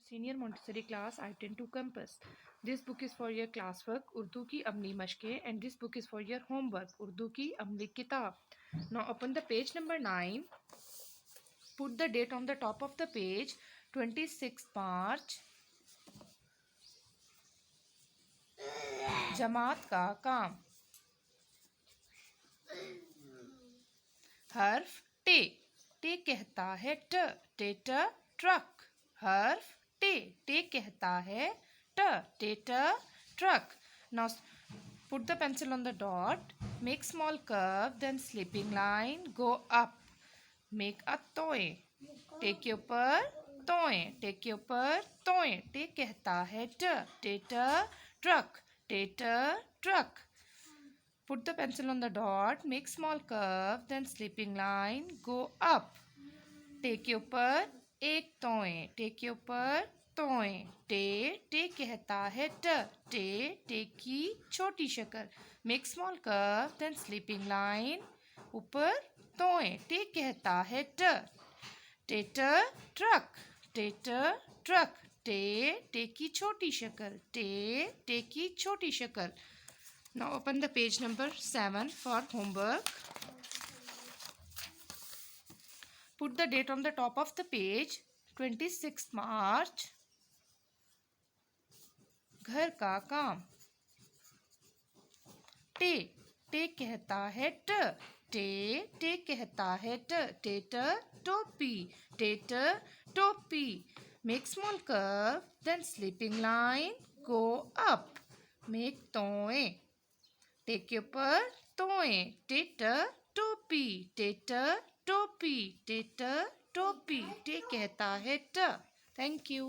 Senior Montessori class I 10 campus. This book is for your classwork Urdu की अमली मशक़ें and this book is for your homework Urdu की अमली किताब. Now open the page number 9. Put the date on the top of the page. 26 March. जमात का काम. हर्फ टे. टे कहता है ट. टेटर ट्रक. हर्फ टे. टे कहता है ट. टेटर truck. Now put the pencil on the dot. Make small curve, then sleeping line. Go up. Make a तोए. टे के ऊपर तोए. टे के ऊपर तोए. टे कहता है ट. टेटर ट्रक. टेटर truck. Put the pencil on the dot. Make small curve, then sleeping line. Go up. टे के ऊपर एक तोए. टे के ऊपर तोए. टे. टे कहता है ट. टे. टे की छोटी शक्ल. Make small curve, then sleeping line. ऊपर तोए. टे कहता है ट. टेटर ट्रक. टेटर ट्रक. टे. टे की छोटी शक्ल. टे. टे की छोटी शक्ल. Now open the page number 7 for homework. Put the date on the top of the page. 26 March. घर का काम. टे. टे कहता है ट. टे. टे कहता है ट. टेटर टोपी. टेटर टोपी. Make small curve, then sleeping line. Go up. Make तोए. टे के ऊपर तोए. टेटर टोपी. टेटर टोपी. टेटर टोपी. टे कहता है ट. Thank you.